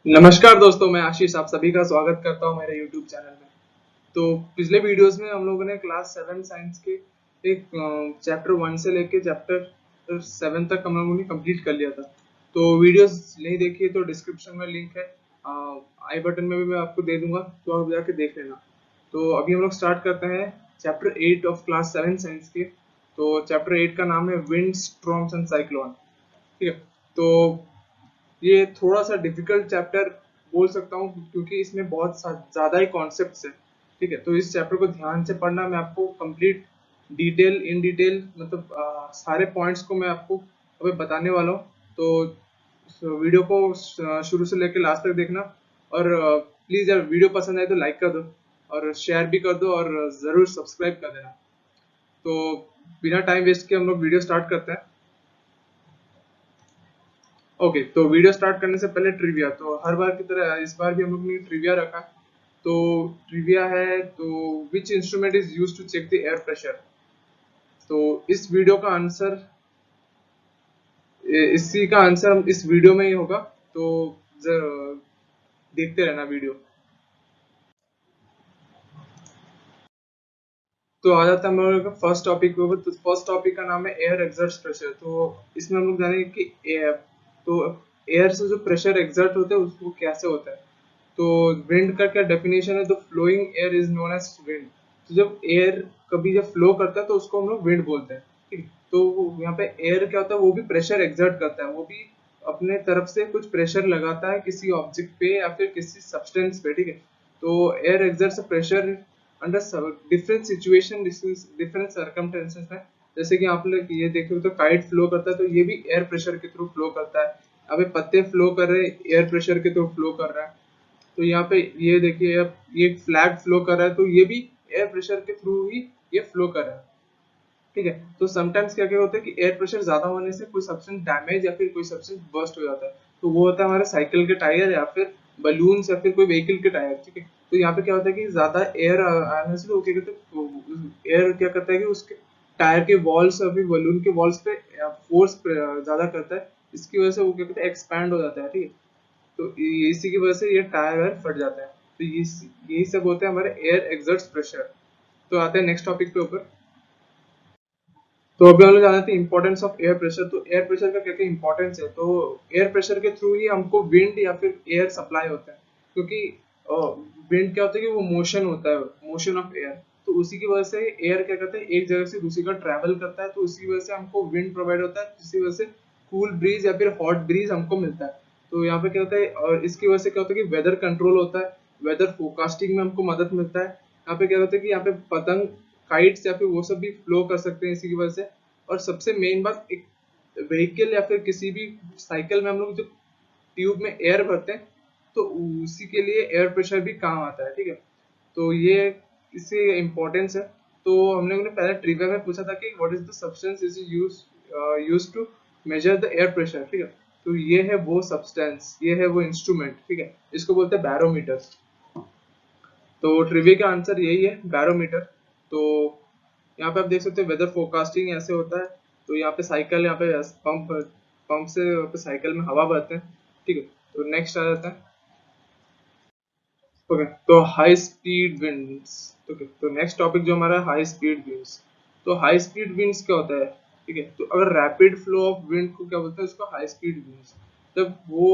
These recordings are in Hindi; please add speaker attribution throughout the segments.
Speaker 1: नमस्कार दोस्तों, मैं आशीष आप सभी का स्वागत करता हूं मेरे YouTube चैनल में। तो पिछले वीडियोस में हम लोगों ने क्लास 7 साइंस के एक चैप्टर 1 से लेके चैप्टर 7 तक हम लोगों ने कंप्लीट कर लिया था। तो वीडियोस नहीं देखी तो डिस्क्रिप्शन में लिंक है, आई बटन में भी मैं आपको दे दूंगा, तो आप जाके देख लेना। तो अभी हम लोग स्टार्ट करते हैं चैप्टर 8 ऑफ क्लास 7 साइंस के। तो चैप्टर 8 का नाम है विंड, स्टॉर्म्स एंड साइक्लोन। ठीक है। तो ये थोड़ा सा डिफिकल्ट चैप्टर बोल सकता हूँ क्योंकि इसमें बहुत ज्यादा ही कॉन्सेप्ट्स है। ठीक है, तो इस चैप्टर को ध्यान से पढ़ना। मैं आपको कंप्लीट डिटेल इन डिटेल मतलब सारे पॉइंट्स को मैं आपको अभी बताने वाला हूँ। तो वीडियो को शुरू से लेकर लास्ट तक देखना। और प्लीज यार, वीडियो पसंद आए तो लाइक कर दो और शेयर भी कर दो और जरूर सब्सक्राइब कर देना। तो बिना टाइम वेस्ट के हम लोग वीडियो स्टार्ट करते हैं। ओके, तो वीडियो स्टार्ट करने से पहले ट्रिविया। तो हर बार की तरह इस बार भी हम लोग ने ट्रिविया रखा। तो ट्रिविया है, तो which instrument is used to check the air pressure. तो इस वीडियो का आंसर, इसी का आंसर इस वीडियो में ही होगा। तो देखते रहना वीडियो। तो आ जाता है हम लोग का फर्स्ट टॉपिक के ऊपर। तो फर्स्ट टॉपिक का नाम है एयर एक्सर्ट प्रेशर। तो इसमें हम लोग जानेंगे कि एयर, तो एयर से जो प्रेशर एक्सर्ट होता है उसको कैसे होता है। तो विंड का क्या डेफिनेशन है, तो flowing air is known as wind. तो जब एयर कभी जब फ्लो करता है तो उसको हम लोग विंड बोलते हैं। ठीक है, तो यहाँ पे एयर क्या होता है, वो भी प्रेशर एक्सर्ट करता है, वो भी अपने तरफ से कुछ प्रेशर लगाता है किसी ऑब्जेक्ट पे या फिर किसी सब्सटेंस पे। ठीक है, तो air exerts pressure under different situation, different circumstances में। जैसे कि आप लोग ये देखे तो काइट फ्लो करता है तो ये भी एयर प्रेशर के थ्रू फ्लो करता है। अभी पत्ते फ्लो कर रहे हैं, एयर प्रेशर के थ्रू फ्लो कर रहा है। तो यहाँ पे ये देखिए, अब ये फ्लैग फ्लो कर रहा है तो ये भी एयर प्रेशर के थ्रू ही ये फ्लो कर रहा है। ठीक है, तो समटाइम्स क्या क्या होता है कि एयर प्रेशर ज्यादा होने से कोई सब्सटेंस डैमेज या फिर कोई सब्सटेंस बर्स्ट हो जाता है। तो वो होता है हमारे साइकिल के टायर या फिर बलून्स या फिर कोई व्हीकल के टायर। ठीक है, तो यहाँ पे क्या होता है कि ज्यादा एयर आने से वो क्या कहते हैं, एयर क्या करता है कि उसके टायर के वॉल्स और फिर बलून के वॉल्स पे फोर्स ज्यादा करता है। इसकी वजह से वो क्या कहते हैं, एक्सपैंड हो जाता है। ठीक है, तो इसी की वजह से ये टायर वायर फट जाता है। तो यही सब होते हैं हमारे एयर एक्सर्ट्स प्रेशर। तो आते हैं नेक्स्ट टॉपिक पे ऊपर। तो अभी हम लोग जान लेते हैं इंपॉर्टेंस ऑफ एयर प्रेशर। तो एयर प्रेशर का क्या क्या इंपॉर्टेंस है। तो एयर प्रेशर के थ्रू ही हमको विंड या फिर एयर सप्लाई होता है। क्योंकि विंड क्या होता है कि वो मोशन होता है, मोशन ऑफ एयर। तो उसी की वजह से एयर क्या करता है, एक जगह से दूसरी जगह ट्रैवल करता है। तो उसी वजह से हमको विंड प्रोवाइड होता है, जिसकी वजह से कूल ब्रीज या फिर हॉट ब्रीज हमको मिलता है। तो यहाँ पे क्या होता है, और इसकी वजह से क्या होता है कि वेदर कंट्रोल होता है, वेदर फोरकास्टिंग में हमको मदद मिलता है। यहाँ पे क्या होता है कि यहाँ पे पतंग, काइट्स या फिर वो सब भी फ्लो कर सकते हैं इसी की वजह से। और सबसे मेन बात, एक व्हीकल या फिर किसी भी साइकिल में हम लोग जो ट्यूब में एयर भरते हैं तो उसी के लिए एयर प्रेशर भी काम आता है। ठीक है, तो ये इससे इम्पोर्टेंस है। तो हम लोगों ने पहले ट्रिविया में पूछा था कि what is the substance is use to measure the air pressure. ठीक है, तो ये है वो सब्सटेंस, ये है वो इंस्ट्रूमेंट। ठीक है, इसको बोलते हैं बैरोमीटर। तो ट्रिविया का आंसर यही है, बैरोमीटर। तो यहाँ पे आप देख सकते हैं वेदर फोरकास्टिंग ऐसे होता है। तो यहाँ पे साइकिल, यहाँ पे पंप, पंप से यहाँ पे साइकिल में हवा भरते हैं। ठीक है, तो नेक्स्ट आ जाता है। ओके, तो हाई स्पीड विंड्स। ओके, तो नेक्स्ट टॉपिक जो हमारा हाई स्पीड विंड्स। तो हाई स्पीड विंड्स क्या होता है। ठीक है, तो अगर रैपिड फ्लो ऑफ विंड को क्या बोलते हैं, उसको हाई स्पीड विंड्स। जब वो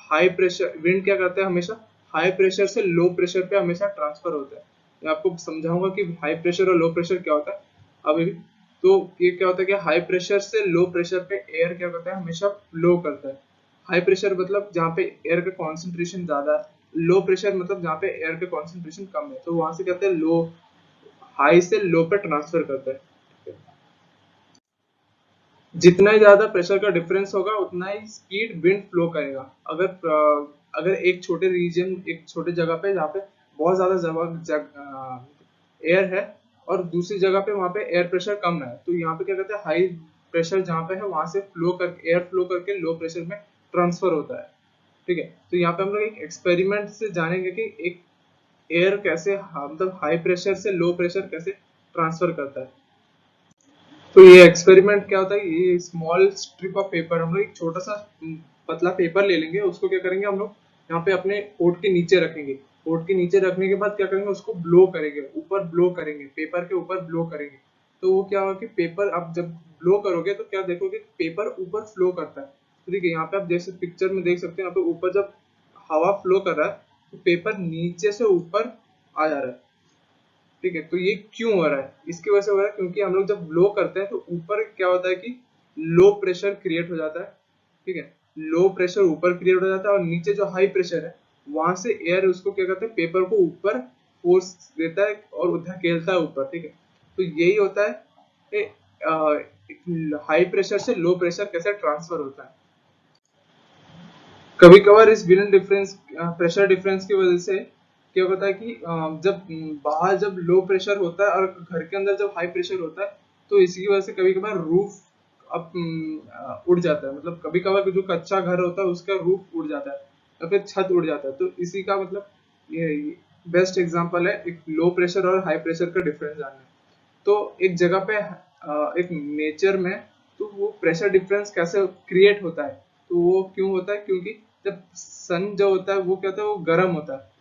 Speaker 1: हाई प्रेशर विंड क्या करता है, हमेशा हाई प्रेशर से लो प्रेशर पे हमेशा ट्रांसफर होता है। मैं आपको समझाऊंगा कि हाई प्रेशर और लो प्रेशर क्या होता है अभी भी। तो ये क्या होता है कि हाई प्रेशर से लो प्रेशर पे एयर क्या करता है, हमेशा फ्लो करता है। हाई प्रेशर मतलब जहाँ पे एयर का कॉन्सेंट्रेशन ज्यादा है, लो प्रेशर मतलब जहाँ पे एयर का कॉन्सेंट्रेशन कम है, तो वहां से कहते हैं लो, हाई से लो पे ट्रांसफर करता है। जितना ही ज्यादा प्रेशर का डिफरेंस होगा उतना ही स्पीड विंड फ्लो करेगा। अगर एक छोटे रीजन, एक छोटे जगह पे जहाँ पे बहुत ज्यादा एयर है और दूसरी जगह पे वहां पे एयर प्रेशर कम है, तो यहाँ पे क्या कहते हैं, हाई प्रेशर जहाँ पे है वहां से फ्लो कर एयर फ्लो करके लो प्रेशर में ट्रांसफर होता है। ठीक है, तो यहाँ पे हम लोग एक एक्सपेरिमेंट से जानेंगे कि एक एयर कैसे, मतलब हाई प्रेशर से लो प्रेशर कैसे ट्रांसफर करता है। तो ये एक्सपेरिमेंट क्या होता है, ये स्मॉल स्ट्रिप ऑफ पेपर, हम लोग एक छोटा सा पतला पेपर ले लेंगे, उसको क्या करेंगे हम लोग यहाँ पे अपने पोर्ट के नीचे रखेंगे। पोर्ट के नीचे रखने के बाद क्या करेंगे, उसको ब्लो करेंगे, ऊपर ब्लो करेंगे, पेपर के ऊपर ब्लो करेंगे। तो वो क्या होगा कि पेपर आप जब ब्लो करोगे तो क्या देखोगे, पेपर ऊपर फ्लो करता है। तो देखिए यहाँ पे आप जैसे पिक्चर में देख सकते हैं, यहाँ पे ऊपर जब हवा फ्लो कर रहा है तो पेपर नीचे से ऊपर आ जा रहा है। ठीक है, तो ये क्यों हो रहा है, इसकी वजह से हो रहा है क्योंकि हम लोग जब ब्लो करते हैं तो ऊपर क्या होता है कि लो प्रेशर क्रिएट हो जाता है। ठीक है, लो प्रेशर ऊपर क्रिएट हो जाता है और नीचे जो हाई प्रेशर है वहां से एयर उसको क्या करते हैं, पेपर को ऊपर फोर्स देता है और धकेलता है ऊपर। ठीक है, तो यही होता है हाई प्रेशर से लो प्रेशर कैसे ट्रांसफर होता है। कभी कभार इस बिना डिफरेंस प्रेशर डिफरेंस की वजह से क्या होता है कि जब बाहर जब लो प्रेशर होता है और घर के अंदर जब हाई प्रेशर होता है तो इसी की वजह से कभी कभार रूफ अब उड़ जाता है। मतलब कभी कभार जो कच्चा घर होता है उसका रूफ उड़ जाता है या फिर छत उड़ जाता है। तो इसी का मतलब ये बेस्ट एग्जांपल है एक लो प्रेशर और हाई प्रेशर का डिफरेंस जानना है। तो एक जगह पे एक नेचर में तो वो प्रेशर डिफरेंस कैसे क्रिएट होता है, तो वो क्यों होता है, क्योंकि जब सन जो होता है वो क्या होता है, वो गर्म होता है।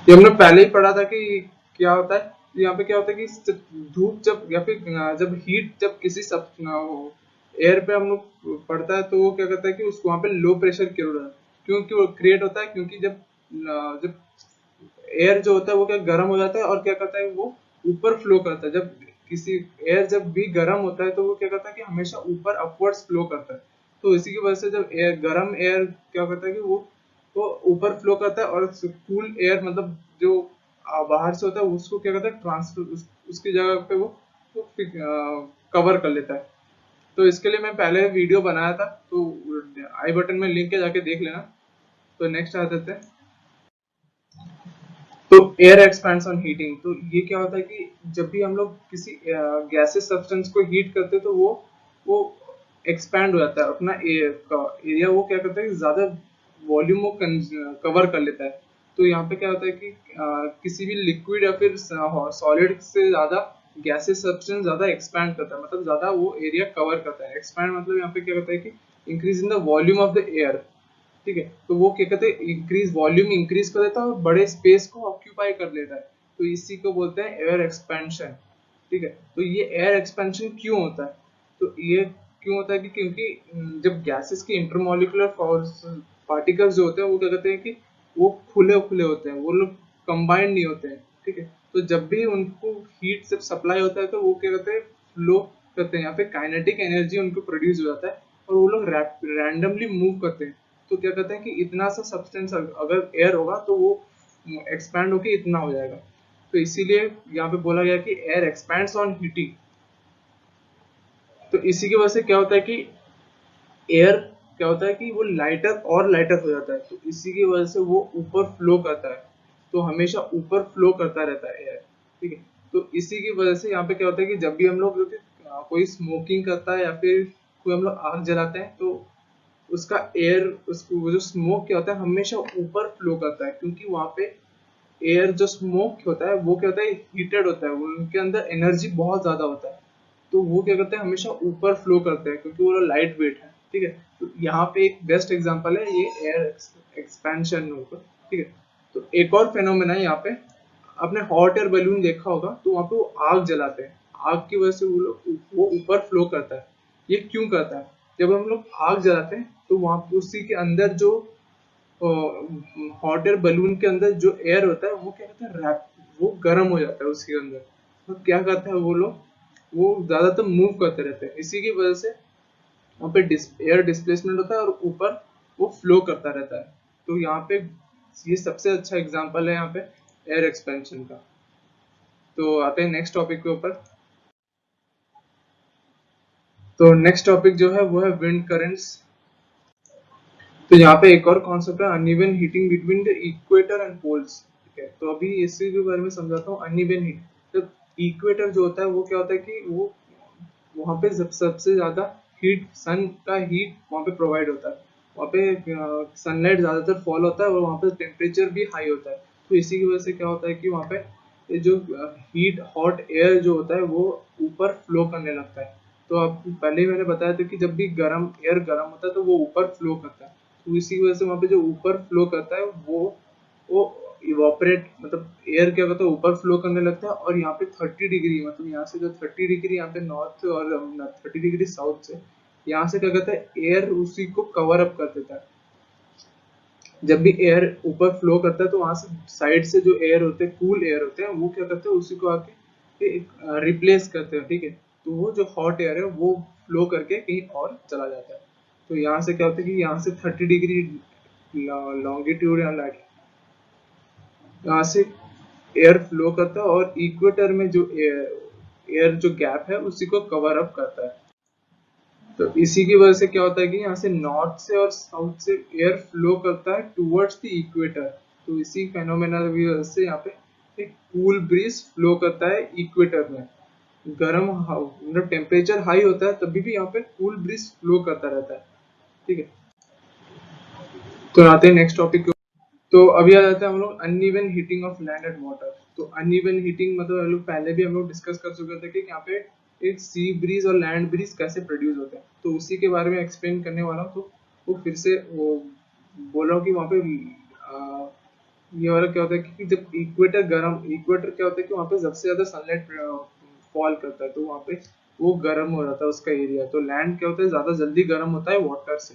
Speaker 1: ये हमने पहले ही पढ़ा था कि क्या होता है, तो यहाँ पे क्या होता है कि धूप जब या फिर जब हीट जब किसी सब एयर पे हम लोग पड़ता है तो वो क्या करता है कि उसको वहाँ पे लो प्रेशर क्रिएट होता है। क्योंकि वो क्रिएट होता है क्योंकि जब एयर जो होता है वो क्या गर्म हो जाता है और क्या करता है, वो ऊपर फ्लो करता है। जब किसी एयर जब भी गर्म होता है तो वो क्या करता है कि हमेशा ऊपर अपवर्ड्स फ्लो करता है। तो इसी की वजह से जब एयर गर्म एयर क्या करता है कि वो ऊपर फ्लो करता है और कूल एयर मतलब जो बाहर से होता है उसको क्या करता है ट्रांसफर उसकी जगह पे वो कवर कर लेता है। तो इसके लिए मैं पहले वीडियो बनाया था, तो आई बटन में लिंक है, जाके देख लेना। तो नेक्स्ट आ जाते हैं। तो एयर एक्सपेंशन हीटिंग, तो ये क्या होता है कि जब भी हम लोग किसी गैसेस सब्सटेंस को हीट करते हैं तो वो एक्सपैंड हो जाता है अपना एरिया, वो क्या करता है कि ज्यादा वॉल्यूम वो कवर कर लेता है। तो यहाँ पे क्या होता है कि किसी भी लिक्विड या फिर सॉलिड से ज्यादा गैसेस सब्सटेंस ज्यादा एक्सपैंड करता है, मतलब ज्यादा वो एरिया कवर करता है। एक्सपैंड मतलब यहाँ पे क्या होता है कि increase in the volume of the air. ठीक है, तो वो क्या कहते हैं, इंक्रीज वॉल्यूम इंक्रीज कर देता है और बड़े स्पेस को ऑक्यूपाई कर लेता है। तो इसी को बोलते हैं एयर एक्सपेंशन। ठीक है, तो ये एयर एक्सपेंशन क्यों होता है, तो ये क्यों होता है कि क्योंकि जब गैसेस के इंटरमोलिकुलर पार्टिकल्स जो होते हैं वो क्या कहते हैं कि वो खुले खुले होते हैं, वो लोग कंबाइंड नहीं होते हैं। ठीक है, तो जब भी उनको हीट जब सप्लाई होता है तो वो क्या कहते हैं, फ्लो करते हैं, यहाँ पे काइनेटिक एनर्जी उनको प्रोड्यूस हो जाता है और वो लोग रैंडमली मूव करते हैं। तो क्या कहते हैं कि इतना सा सब्सटेंस अगर एयर होगा तो वो एक्सपैंड होके इतना हो जाएगा। तो इसीलिए यहाँ पे बोला गया कि एयर एक्सपैंड्स ऑन हीटिंग। तो इसी की वजह से क्या होता है कि एयर क्या होता है कि वो लाइटर और लाइटर हो जाता है, तो इसी की वजह से वो ऊपर फ्लो करता है। तो हमेशा ऊपर फ्लो करता रहता है एयर। ठीक है, तो इसी की वजह से यहाँ पे क्या होता है कि जब भी हम लोग कोई स्मोकिंग करता है या फिर कोई हम लोग आग जलाते हैं तो उसका एयर उसको वो जो स्मोक क्या होता है हमेशा ऊपर फ्लो करता है, क्योंकि वहां पे एयर जो स्मोक होता है वो क्या होता है, हीटेड होता है, उनके अंदर एनर्जी बहुत ज्यादा होता है। तो वो क्या करते हैं, हमेशा ऊपर फ्लो करते हैं क्योंकि वो लाइट वेट है। ठीक है, तो यहाँ पे एक बेस्ट एग्जांपल है ये एयर एक्सपेंशन का। ठीक है, तो एक और फेनोमेना है यहाँ पे, आपने हॉट एयर बैलून देखा होगा, तो वहां पे वो आग जलाते हैं, आग की वजह से वो लोग वो ऊपर फ्लो करता है। ये क्यों करता है, जब हम लोग आग जलाते हैं तो वहां पे उसी के अंदर जो हॉट एयर बलून के अंदर जो एयर होता है वो क्या कहते हैं, रैप वो गर्म हो जाता है उसके अंदर। तो क्या करते हैं वो लोग, वो ज्यादातर मूव करते रहते हैं, इसी की वजह से वहाँ पे एयर डिस्प्लेसमेंट होता है और ऊपर वो फ्लो करता रहता है। तो यहाँ पे ये सबसे अच्छा एग्जांपल है यहाँ पे एयर एक्सपेंशन का। तो आते हैं नेक्स्ट टॉपिक के ऊपर। तो नेक्स्ट टॉपिक जो है वो है विंड करंट्स। तो यहाँ पे एक और कॉन्सेप्ट है uneven heating between the equator and poles. ठीक है, तो अभी इसी के बारे में समझाता हूँ। अनइवन हीट, तो इक्वेटर जो होता है वो क्या होता है कि वो वहां पे सबसे ज्यादा हीट, सन का हीट वहां पे प्रोवाइड होता है, वहां पे सनलाइट ज्यादातर फॉल होता है और वहां पे टेम्परेचर भी हाई होता है। तो इसी की वजह से क्या होता है कि वहां पे ये जो हीट हॉट एयर जो होता है वो ऊपर फ्लो करने लगता है। तो आप पहले ही मैंने बताया था कि जब भी एयर गर्म होता है तो वो ऊपर फ्लो करता है, तो इसी वजह से वहाँ पे जो ऊपर फ्लो करता है वो इवापोरेट, मतलब एयर क्या करता है ऊपर फ्लो करने लगता है, और यहाँ पे 30 डिग्री, मतलब यहाँ से जो 30 डिग्री यहाँ पे नॉर्थ और 30 डिग्री साउथ से, यहाँ से क्या करता है एयर उसी को कवर अप कर देता है। जब भी एयर ऊपर फ्लो करता है तो वहां से साइड से जो एयर होते हैं, कूल एयर होते हैं, वो क्या करते हैं उसी को आके रिप्लेस करते हैं, ठीक है। तो वो जो हॉट एयर है वो फ्लो करके कहीं और चला जाता है। तो यहाँ से क्या होता है कि यहाँ से 30 डिग्री लॉन्गिट्यूड या यहाँ से एयर फ्लो करता है, और इक्वेटर में जो एयर जो गैप है उसी को कवर अप करता है। तो इसी की वजह से क्या होता है कि यहाँ से नॉर्थ से और साउथ से एयर फ्लो करता है टुवर्ड्स द इक्वेटर। तो इसी फेनोमेना की वजह से यहाँ पे एक कूल ब्रीज फ्लो करता है इक्वेटर में। गर्म मतलब टेम्परेचर हाई होता है तभी भी यहाँ पे कूल ब्रीज फ्लो करता रहता है, ठीक है। तो आते हैं नेक्स्ट टॉपिक। तो अभी आ जाता है हम लोग uneven heating of land and water. तो अनइवन हीटिंग मतलब हम लोग पहले भी हम लोग डिस्कस कर चुके थे कि यहाँ पे एक सी ब्रीज और लैंड ब्रीज कैसे प्रोड्यूस होते हैं, तो उसी के बारे में एक्सप्लेन करने वाला हूँ। तो वो फिर से वो बोल रहा हूँ कि वहाँ पे ये वाला क्या होता है कि जब इक्वेटर क्या होता है कि वहाँ पे सबसे ज्यादा सनलाइट फॉल करता है, तो वहाँ पे वो गर्म हो जाता है उसका एरिया। तो लैंड क्या होता है ज्यादा जल्दी गर्म होता है वाटर से।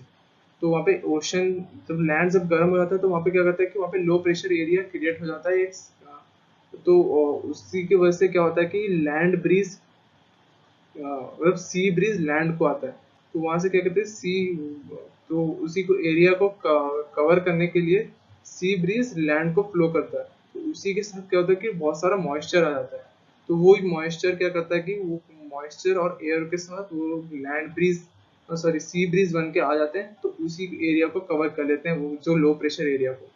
Speaker 1: तो वहाँ पे ओशन, जब लैंड जब गर्म हो जाता है तो वहाँ पे क्या करता है कि वहाँ पे लो प्रेशर एरिया क्रिएट हो जाता है एक, तो उसी की वजह से क्या होता है कि लैंड ब्रीज, मतलब सी ब्रीज लैंड को आता है। तो वहां से क्या कहते हैं सी, तो उसी को एरिया को कवर करने के लिए सी ब्रीज लैंड को फ्लो करता है। तो उसी के साथ क्या होता है कि बहुत सारा मॉइस्चर आ जाता है। तो वो मॉइस्चर क्या करता है कि वो मॉइस्चर और एयर के साथ वो land breeze, sorry sea breeze बन के आ जाते हैं, तो उसी एरिया को कवर कर लेते हैं, वो जो लो प्रेशर एरिया को।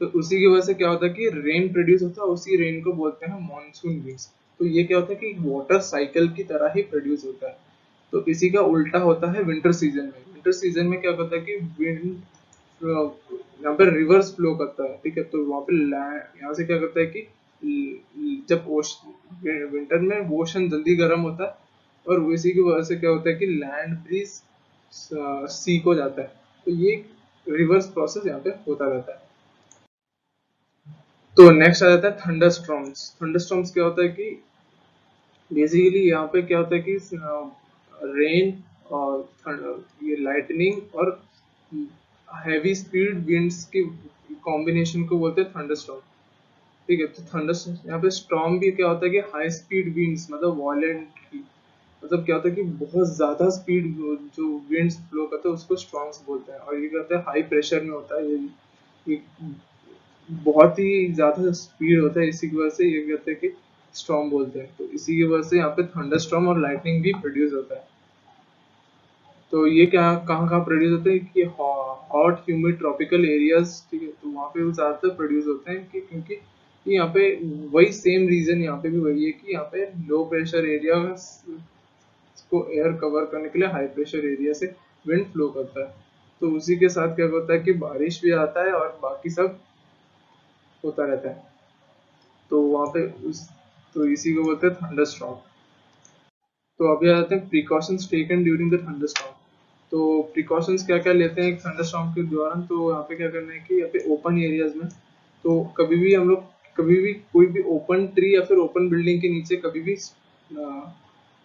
Speaker 1: तो उसी की वजह से क्या होता है कि रेन प्रोड्यूस होता है, उसी रेन को बोलते हैं मॉनसून विंड्स। तो ये क्या होता है कि वाटर साइकिल की तरह ही प्रोड्यूस होता है। तो इसी का उल्टा होता है विंटर सीजन में। विंटर सीजन में क्या होता है कि विंड यहाँ पे रिवर्स फ्लो करता है, ठीक है। तो वहाँ पे यहाँ से क्या करता है कि जब विंटर में ओशन जल्दी गर्म होता है, और इसी की वजह से क्या होता है कि लैंड ब्रीज सी को जाता है। तो ये रिवर्स प्रोसेस यहाँ पे होता रहता है। तो नेक्स्ट आ जाता है थंडरस्टॉर्म्स। थंडरस्टॉर्म्स क्या होता है कि बेसिकली यहाँ पे क्या होता है कि रेन और ये लाइटनिंग और हैवी स्पीड विंड्स के कॉम्बिनेशन को बोलते हैं थंडरस्टॉर्म, ठीक है। तो थंडर यहाँ पे स्टॉर्म भी क्या होता है कि हाई स्पीड विंड्स, मतलब वायलेंट, मतलब क्या होता है कि बहुत ज्यादा स्पीड जो विंड्स फ्लो करते हैं उसको स्टॉर्म्स बोलते हैं। और ये कहते हैं हाई प्रेशर में होता है, ये बहुत ही ज्यादा स्पीड होता है, इसी की वजह से ये कहते हैं कि स्टॉर्म बोलते हैं। तो इसी की वजह से यहाँ पे थंडर स्टॉर्म और लाइटनिंग भी प्रोड्यूस होता है। तो ये क्या कहाँ कहाँ प्रोड्यूस होते हैं कि हॉट ह्यूमिड ट्रॉपिकल एरियाज, ठीक है। तो वहाँ पे वो ज्यादातर प्रोड्यूस होते हैं कि क्योंकि यहाँ पे वही सेम रीजन यहाँ पे भी वही है कि यहाँ पे लो प्रेशर एरिया को एयर कवर करने के लिए हाई प्रेशर एरिया से विंड फ्लो करता है। तो उसी के साथ क्या होता है कि बारिश भी आता है और बाकी सब होता रहता है। तो वहाँ पे तो इसी को बोलते हैं थंडरस्टॉर्म। तो अभी आ जाते हैं precautions taken during the thunderstorm. तो प्रिकॉशंस क्या क्या लेते हैं एक थंडरस्टॉर्म के दौरान। तो यहाँ पे क्या करना है कि यहाँ पे ओपन एरियाज में, तो कभी भी हम लोग कभी भी कोई भी ओपन ट्री या फिर ओपन बिल्डिंग के नीचे कभी भी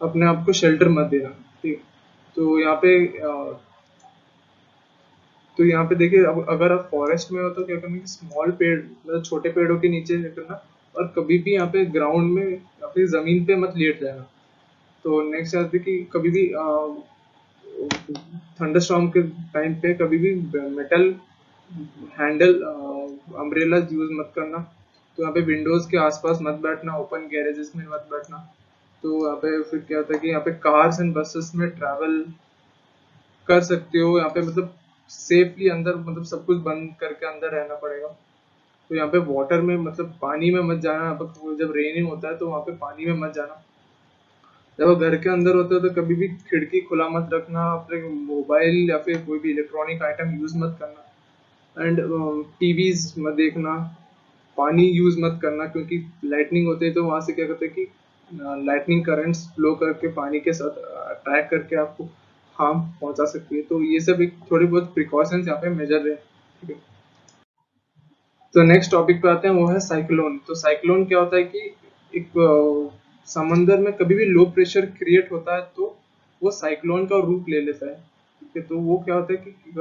Speaker 1: अपने आप को शेल्टर मत देना, ठीक है। तो यहाँ पे तो यहाँ पे देखिए, अब अगर आप फॉरेस्ट में हो तो क्या करना है कि स्मॉल पेड़, मतलब छोटे पेड़ों के नीचे क्या करना, और कभी भी यहाँ पे ग्राउंड में या फिर जमीन पे मत लेट जाना। तो नेक्स्ट आते कि कभी भी थंडरस्टॉर्म के टाइम पे कभी भी मेटल हैंडल अम्ब्रेला यूज मत करना। तो यहाँ पे विंडोज के आसपास मत बैठना, ओपन गैरेजेस में मत बैठना। तो यहाँ पे फिर क्या होता है कि यहाँ पे कार्स एंड बसेस में ट्रैवल कर सकते हो यहाँ पे, मतलब सेफली अंदर, मतलब सब कुछ बंद करके अंदर रहना पड़ेगा। तो यहाँ पे वाटर में, मतलब पानी में मत जाना। यहाँ पे जब रेनिंग होता है तो वहाँ पे पानी में मत जाना। जब आप घर के अंदर होते हो तो कभी भी खिड़की खुला मत रखना, अपने मोबाइल या फिर कोई भी इलेक्ट्रॉनिक आइटम यूज मत करना, एंड टीवीज मत देखना। पानी यूज मत करना क्योंकि लाइटनिंग होती है तो वहां से क्या करते हैं कि लाइटनिंग करंट्स फ्लो करके पानी के साथ अट्रैक्ट करके आपको हार्म पहुंचा सकती है। तो ये सब एक थोड़ी बहुत प्रिकॉशंस यहाँ पे मेजर है, ठीक है। तो नेक्स्ट टॉपिक पे आते हैं, वो है साइक्लोन। तो साइक्लोन क्या होता है कि एक समंदर में कभी भी लो प्रेशर क्रिएट होता है तो वो साइक्लोन का रूप ले लेता है, ठीक है। तो वो क्या होता है कि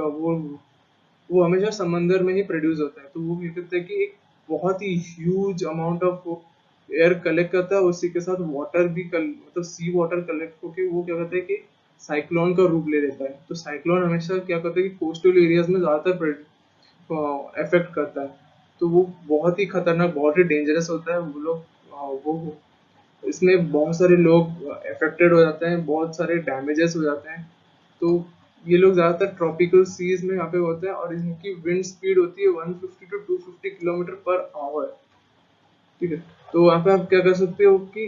Speaker 1: वो हमेशा समंदर में ही प्रोड्यूस होता है। तो वो क्या कहते हैं कि एक बहुत ही huge amount of air collect करता है, उसी के साथ वाटर भी मतलब सी वाटर कलेक्ट होके वो क्या कहते हैं कि साइक्लोन का रूप ले लेता है। तो साइक्लोन हमेशा क्या करता है कि कोस्टल एरियाज में ज्यादातर इफेक्ट करता है। तो वो बहुत ही खतरनाक, बहुत ही डेंजरस होता है। वो लोग वो इसमें बहुत सारे लोग अफेक्टेड हो जाते हैं, बहुत सारे डैमेजेस हो जाते हैं। तो ये लोग ज्यादातर ट्रॉपिकल सीज में यहाँ पे होते हैं और इनकी विंड स्पीड होती है 150 टू 250 किलोमीटर पर आवर, ठीक है। तो वहाँ पे आप क्या कर सकते हो कि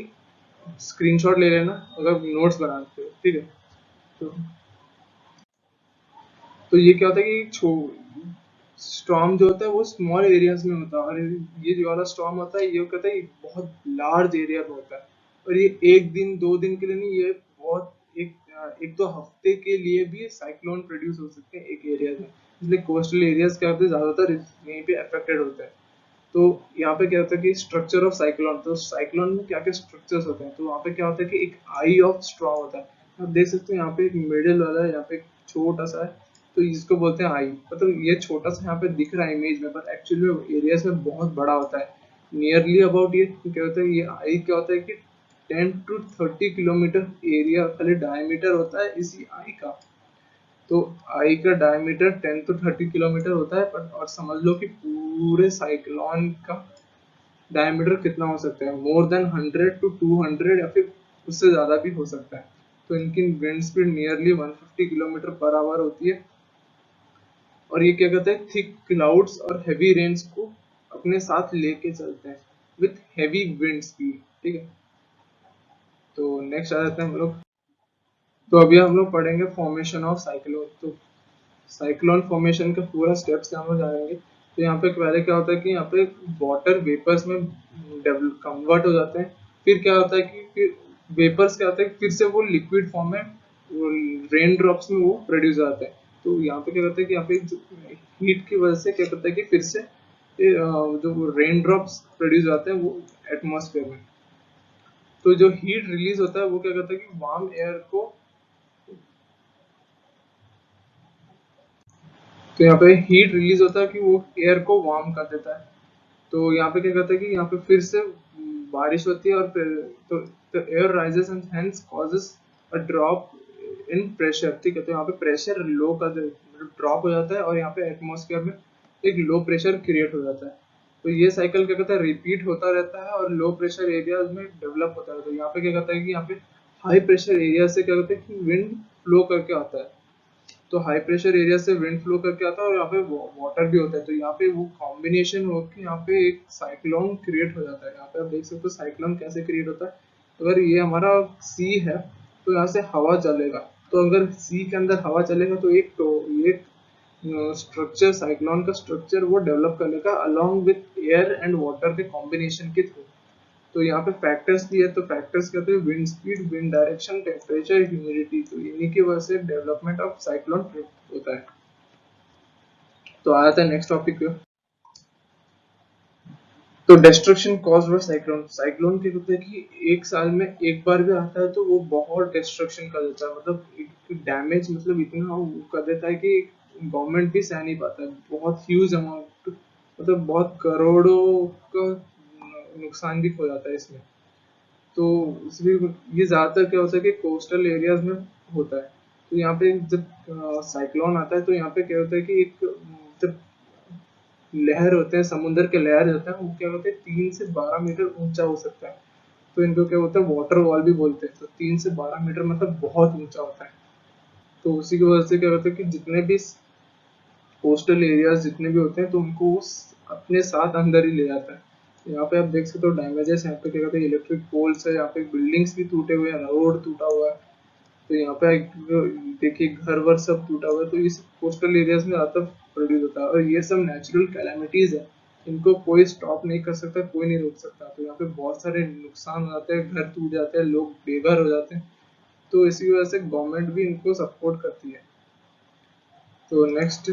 Speaker 1: स्क्रीनशॉट ले लेना अगर नोट्स बनाते हो, ठीक है। तो ये क्या होता है कि स्टॉर्म जो होता है वो स्मॉल एरियाज में होता है, और ये जो वाला स्टॉर्म होता है ये कहता है ये बहुत लार्ज एरिया में होता है। और ये एक दिन दो दिन के लिए नहीं, ये बहुत एक दो हफ्ते के लिए भी साइक्लोन प्रोड्यूस हो सकते हैं एक एरिया में। इसलिए कोस्टल एरियाज क्या होते हैं ज्यादातर यहीं पे अफेक्टेड होते हैं। तो यहाँ पे क्या होता है कि स्ट्रक्चर ऑफ साइक्लोन, तो साइक्लोन में क्या क्या स्ट्रक्चर्स होते हैं। तो वहाँ पे क्या होता है कि एक आई ऑफ स्ट्रॉ होता है। आप देख सकते हो यहाँ पे एक मिडिल वाला है, यहाँ पे एक छोटा सा है, तो इसको बोलते हैं आई। मतलब ये छोटा सा यहाँ पे दिख रहा है इमेज में, पर एक्चुअली एरियाज में बहुत बड़ा होता है। नियरली अबाउट ये क्या होता है, ये आई क्या होता है कि 10 to 30 किलोमीटर एरिया खाली डायमीटर होता है इसी आई का। तो आई का डायमीटर 10 to 30 किलोमीटर होता है, पर और समझ लो कि पूरे साइक्लोन का डायमीटर कितना हो सकता है, मोर देन 100 to 200 या फिर उससे ज्यादा भी हो सकता है। तो इनकी wind speed nearly 150 kilometre per hour होती है। और ये क्या कहते हैं, थिक क्लाउड्स और हैवी रेन्स को अपने साथ लेके चलते हैं विथ हैवी विंड स्पीड, ठीक है। तो नेक्स्ट आ जाते हैं हम लोग। तो अभी हम लोग पढ़ेंगे फॉर्मेशन ऑफ साइक्लोन। तो साइक्लोन फॉर्मेशन का पूरा स्टेप्स हम लोग जानेंगे। तो यहाँ पे पहले क्या होता है कि यहाँ पे वाटर वेपर्स में कन्वर्ट हो जाते हैं। फिर क्या होता है कि फिर वेपर्स क्या होता है कि फिर से वो लिक्विड फॉर्म में रेन ड्रॉप्स में वो प्रोड्यूस आते हैं। तो यहाँ पे क्या करता है कि यहाँ पे हीट की वजह से क्या करता है कि फिर से जो रेन ड्रॉप्स प्रोड्यूस आते हैं वो एटमॉस्फेयर में। तो जो हीट रिलीज होता है वो क्या करता है कि वार्म एयर को, तो यहाँ पे हीट रिलीज होता है कि वो एयर को वार्म कर देता है। तो यहाँ पे क्या करता है कि यहाँ पे फिर से बारिश होती है, और फिर तो air rises and hence causes a drop in pressure, ठीक है। तो यहाँ पे प्रेशर लो का ड्रॉप हो जाता है और यहाँ पे एटमॉस्फेयर में एक लो प्रेशर क्रिएट हो जाता है। तो ये साइकिल क्या कहता है रिपीट होता रहता है और लो प्रेशर एरियाज में डेवलप होता है। तो यहाँ पे क्या कहता है कि यहाँ पे हाई प्रेशर एरिया से क्या कहते हैं कि विंड फ्लो करके आता है। तो हाई प्रेशर एरिया से विंड फ्लो करके आता है और यहाँ पे वाटर भी होता है। तो यहाँ पे वो कॉम्बिनेशन होकर यहाँ पे एक साइक्लोन क्रिएट हो जाता है। यहाँ पे आप देख सकते हो साइक्लोन कैसे क्रिएट होता है। अगर ये हमारा सी है तो यहाँ से हवा चलेगा, तो अगर सी के अंदर हवा चलेगा तो एक स्ट्रक्चर, साइक्लोन का स्ट्रक्चर वो डेवलप कर लेगा along with air and water के कॉम्बिनेशन के थ्रू। तो यहाँ पे फैक्टर्स दिए, तो फैक्टर्स कहते हैं wind speed, wind direction, temperature, humidity. तो इन्हीं की वजह से डेवलपमेंट ऑफ साइक्लोन होता है। तो आ जाता है नेक्स्ट टॉपिक पे। तो destruction caused by cyclone. Cyclone क्या होता है कि एक साल में एक बार भी आता है तो वो बहुत डिस्ट्रक्शन कर देता है। मतलब डैमेज मतलब इतना वो कर देता है कि गवर्नमेंट भी सह नहीं पाता है। बहुत ह्यूज अमाउंट, मतलब बहुत करोड़ों का नुकसान भी हो जाता है इसमें। तो इसलिए ये ज्यादातर क्या होता है कि कोस्टल एरियाज में होता है। तो यहाँ पे जब साइक्लोन आता है तो यहाँ पे क्या होता है कि एक जब लहर होते हैं, समुद्र के लहर होते हैं, वो क्या होते हैं 3 से 12 मीटर ऊंचा हो सकता है। तो इनको क्या होता है वाटर वॉल भी बोलते हैं। तो 3 से 12 मीटर मतलब बहुत ऊंचा होता है। तो उसी की वजह से क्या होता है कि जितने भी कोस्टल एरियाज जितने भी होते हैं तो उनको वो अपने साथ अंदर ही ले जाता है। यहाँ पे आप देख सकते हो डैमेजेस, यहाँ पे क्या कहते हैं इलेक्ट्रिक पोल्स है, यहाँ पे बिल्डिंग्स भी टूटे हुए हैं, रोड टूटा हुआ है। तो यहाँ पे देखिए घर वर सब टूटा हुआ है। तो इस कोस्टल एरियाज में ज्यादातर प्रोड्यूस होता है और ये सब नेचुरल कैलामिटीज है। इनको कोई स्टॉप नहीं कर सकता, कोई नहीं रोक सकता। तो यहाँ पे बहुत सारे नुकसान हो जाते हैं, घर टूट जाते हैं, लोग बेघर हो जाते हैं। तो इसी वजह से गवर्नमेंट भी इनको सपोर्ट करती है। तो नेक्स्ट,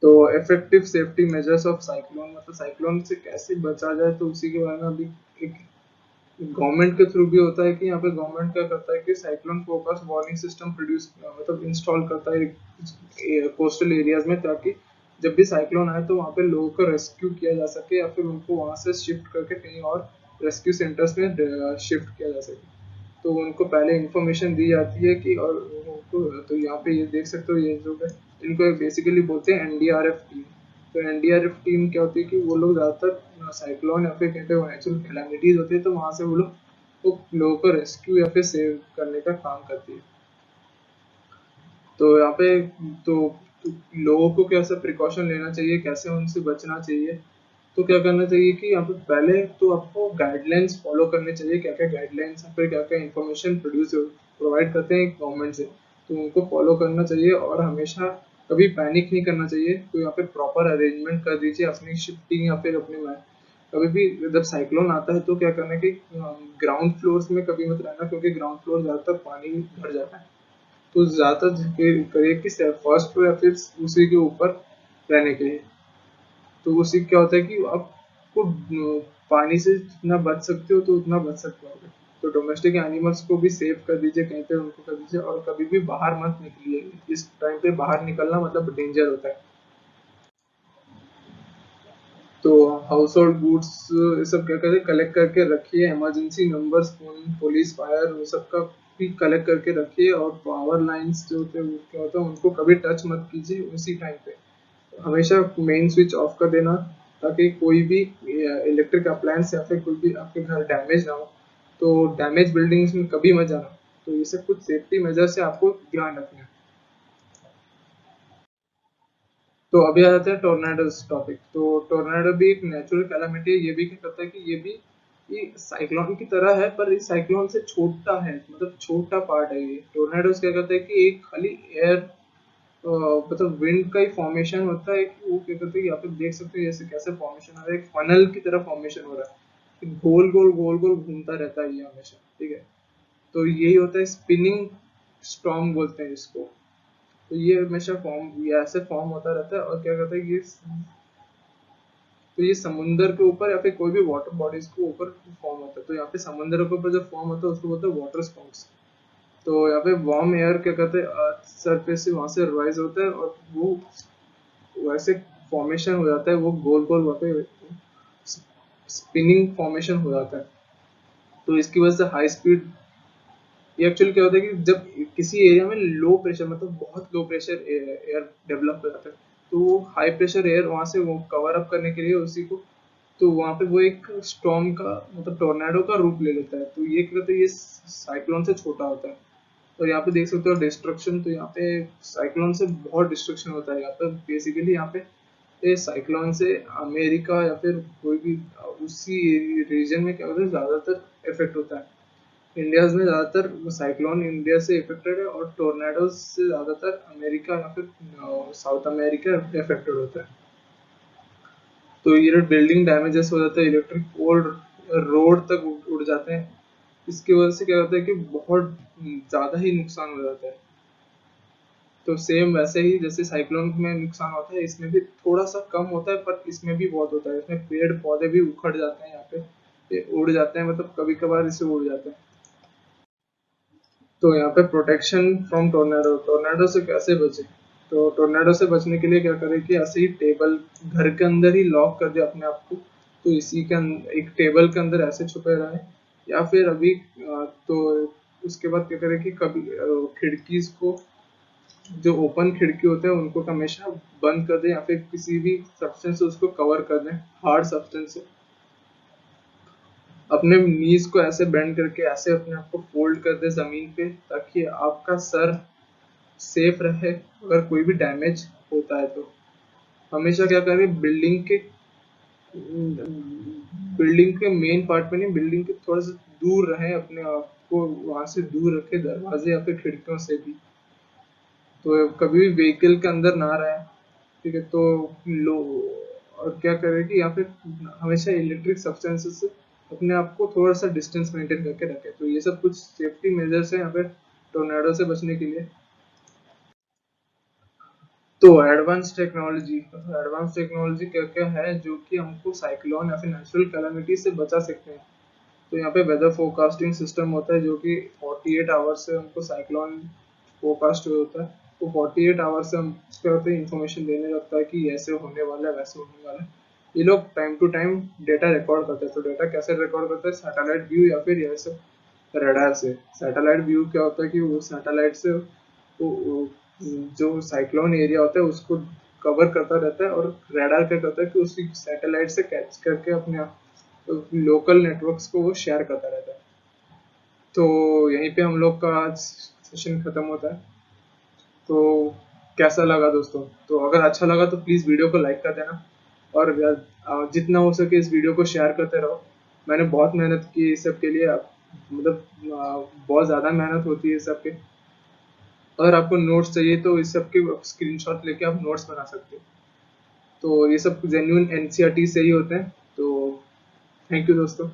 Speaker 1: तो effective safety measures of cyclone, मतलब साइक्लोन से कैसे बचा जाए, तो उसी के बारे में अभी एक गवर्नमेंट के थ्रू भी होता है कि यहाँ पे गवर्नमेंट क्या करता है कि cyclone focus warning system produce मतलब इंस्टॉल करता है कोस्टल एरियाज में, ताकि जब भी साइक्लोन आए तो वहाँ पे लोगों को रेस्क्यू किया जा सके या फिर उनको वहाँ से शिफ्ट करके कहीं और रेस्क्यू सेंटर्स में शिफ्ट किया जा सके। तो उनको पहले इंफॉर्मेशन दी जाती है कि, और उनको, तो यहाँ पे ये देख सकते हो ये जो है, इनको बेसिकली बोलते हैं एनडीआरएफ टीम। तो एनडीआरएफ टीम क्या होती है कि वो लोग ज्यादातर साइक्लोन या फिर कहते हैं नेचुरल कैलामिटीज होती है, तो वहां से वो लोग वो लोगों को रेस्क्यू या फिर सेव करने का काम करती है। तो यहाँ पे तो लोगों को कैसे प्रिकॉशन लेना चाहिए, कैसे उनसे बचना चाहिए, तो क्या करना चाहिए कि यहाँ पे पहले तो आपको गाइडलाइंस फॉलो करने चाहिए। क्या क्या गाइडलाइंस या फिर क्या क्या इन्फॉर्मेशन प्रोवाइड करते हैं गवर्नमेंट से, तो उनको फॉलो करना चाहिए। और हमेशा कभी पैनिक नहीं करना चाहिए। तो यहाँ पे प्रॉपर अरेंजमेंट कर दीजिए अपनी शिफ्टिंग या फिर अपने कभी भी जब साइक्लोन आता है तो क्या करना है कि ग्राउंड फ्लोर्स में कभी मत रहना, क्योंकि ग्राउंड फ्लोर ज्यादातर पानी भर जाता है। तो ज्यादातर करिए कि फर्स्ट फ्लोर या फिर उसी के ऊपर रहने के लिए। तो उससे क्या होता है कि आपको पानी से जितना बच सकते हो तो उतना बच सकते हो। तो डोमेस्टिक एनिमल्स को भी सेव कर दीजिए, कहीं पे उनको कर दीजिए, और कभी भी बाहर मत निकलिए। इस टाइम पे बाहर निकलना मतलब डेंजर होता है। तो हाउस होल्ड गुड्स ये सब क्या करें, कलेक्ट करके रखिए। Emergency numbers, phone, police, fire, वो सब का भी कलेक्ट करके रखिए। और पावर लाइंस जो होते हैं वो क्या होता है, उनको कभी टच मत कीजिए उसी टाइम पे। हमेशा मेन स्विच ऑफ कर देना, ताकि कोई भी इलेक्ट्रिक अप्लायंस या फिर कोई भी आपके घर डैमेज ना हो। तो डैमेज बिल्डिंग्स में कभी मत जाना। तो ये सब कुछ सेफ्टी मेजर्स से आपको ध्यान रखना है। तो अभी आ जाते हैं टोर्नाडोज टॉपिक। तो टोर्नाडो भी एक नेचुरल कैलामिटी है। ये भी क्या करता है कि ये साइक्लोन की तरह है, पर इस साइक्लोन से छोटा है, मतलब छोटा पार्ट है। ये टोर्नाडोज क्या करता है कि एक खाली एयर मतलब विंड का ही फॉर्मेशन होता है। कि वो क्या करते हैं, यहाँ पे देख सकते हो जैसे कैसे फॉर्मेशन हो रहा है, एक फनल की तरह फॉर्मेशन हो रहा है, गोल गोल गोल गोल घूमता रहता है ये हमेशा, ठीक है। तो यही होता है स्पिनिंग स्टॉर्म बोलते हैं इसको। तो ये हमेशा ये ऐसे फॉर्म होता रहता है। और क्या करता है ये, तो ये समुंदर के ऊपर या फिर कोई भी वाटर बॉडीज के ऊपर फॉर्म होता है। तो यहाँ पे समुंदर के ऊपर जो फॉर्म होता है उसको बोलते हैं वाटर स्पाउट्स। तो यहाँ पे वार्म एयर क्या कहते हैं, अर्थ सरफेस से वहां से राइज होता है, और वो वैसे फॉर्मेशन हो जाता है, वो गोल गोल वहाँ पे स्पिनिंग फॉर्मेशन हो जाता है। तो इसकी वजह से हाई स्पीड, ये एक्चुअली क्या होता है कि जब किसी एरिया में लो प्रेशर, मतलब बहुत लो प्रेशर एयर डेवलप हो जाता है, तो हाई प्रेशर एयर वहां से वो कवर अप करने के लिए उसी को, तो वहां पे वो एक स्टॉर्म का मतलब टोर्नेडो का रूप ले लेता है। तो ये क्या कहते हैं, ये साइक्लोन से छोटा होता है। और यहाँ पे देख सकते हो डिस्ट्रक्शन। तो यहाँ पे साइक्लोन से बहुत डिस्ट्रक्शन होता है। यहाँ पे बेसिकली यहाँ पे ये साइक्लोन से अमेरिका या फिर कोई भी उसी रीजन में क्या होता है ज्यादातर इफेक्ट होता है। इंडिया में ज्यादातर साइक्लोन इंडिया से इफेक्टेड है, और टोर्नेडोज से ज्यादातर अमेरिका या फिर साउथ अमेरिका इफेक्टेड होता है। तो ये बिल्डिंग डैमेजेस हो जाता है, इलेक्ट्रिक पोल रोड तक उड़ जाते हैं। इसकी वजह से क्या होता है कि बहुत ज्यादा ही नुकसान हो जाता है। तो सेम वैसे ही जैसे साइक्लोन में नुकसान होता है, इसमें भी थोड़ा सा कम होता है, पर इसमें भी बहुत होता है। इसमें पेड़ पौधे भी उखड़ जाते हैं, यहाँ पे ये उड़ जाते हैं, मतलब कभी कभार इसे उड़ जाते हैं। तो यहाँ पे प्रोटेक्शन फ्रॉम टोर्नेडो, टोर्नेडो से कैसे बचे। तो टोर्नेडो से बचने के लिए क्या करें कि ऐसे ही टेबल घर के अंदर ही लॉक कर दे अपने आप को। तो इसी के एक टेबल के अंदर ऐसे छुपे रहे, या फिर अभी तो उसके बाद क्या करें कि कभी खिड़की को, जो ओपन खिड़की होते हैं उनको हमेशा बंद कर दें, या फिर किसी भी सब्सटेंस से उसको कवर कर दें, हार्ड सब्सटेंस से। अपने नीज को ऐसे बेंड करके ऐसे अपने आप को फोल्ड कर दे जमीन पे, ताकि आपका सर सेफ रहे अगर कोई भी डैमेज होता है तो। हमेशा क्या करें, बिल्डिंग के मेन पार्ट में नहीं, बिल्डिंग के थोड़ा सा दूर रहे, अपने आप को वहां से दूर रखे, दरवाजे या फिर खिड़कियों से भी। तो कभी भी व्हीकल के अंदर ना रहे। ठीक है, तो लो और क्या करें कि यहाँ पे हमेशा इलेक्ट्रिक सब्सटेंसेस से अपने आप को थोड़ा सा डिस्टेंस मेंटेन करके रखें। तो ये सब कुछ सेफ्टी मेजर्स हैं यहाँ पे टोर्नेडो से बचने के लिए। तो एडवांस टेक्नोलॉजी क्या क्या है जो कि हमको साइक्लोन या फिर नेचुरल कैलामिटी से बचा सकते हैं। तो यहाँ पे वेदर फोरकास्टिंग सिस्टम होता है जो कि 48 आवर्स से हमको साइक्लोन फोरकास्ट होता है। तो 48 आवर्स से हम क्या होता है इंफॉर्मेशन देने लगता है कि ऐसे होने वाला है वैसे होने वाला है। ये लोग time to time data record करते हैं। तो डेटा कैसे रिकॉर्ड करते हैं, सैटेलाइट व्यू या फिर ऐसे रडार से। सैटेलाइट व्यू क्या होता है कि वो सैटेलाइट से वो जो साइक्लोन एरिया होता है उसको कवर करता रहता है, और रडार क्या करता है कि उसी सैटेलाइट से कैच करके अपने लोकल नेटवर्क्स को वो शेयर करता रहता है। तो यहीं पे हम लोग का आज सेशन खत्म होता है। तो कैसा लगा दोस्तों? तो अगर अच्छा लगा तो प्लीज वीडियो को लाइक कर देना, और जितना हो सके इस वीडियो को शेयर करते रहो। मैंने बहुत मेहनत की इस सब के लिए, मतलब बहुत ज्यादा मेहनत होती है इस सब के। अगर आपको नोट्स चाहिए तो इस सब के स्क्रीनशॉट लेके आप नोट्स बना सकते हो। तो ये सब जेन्युइन एनसीईआरटी से ही होते हैं। तो थैंक यू दोस्तों।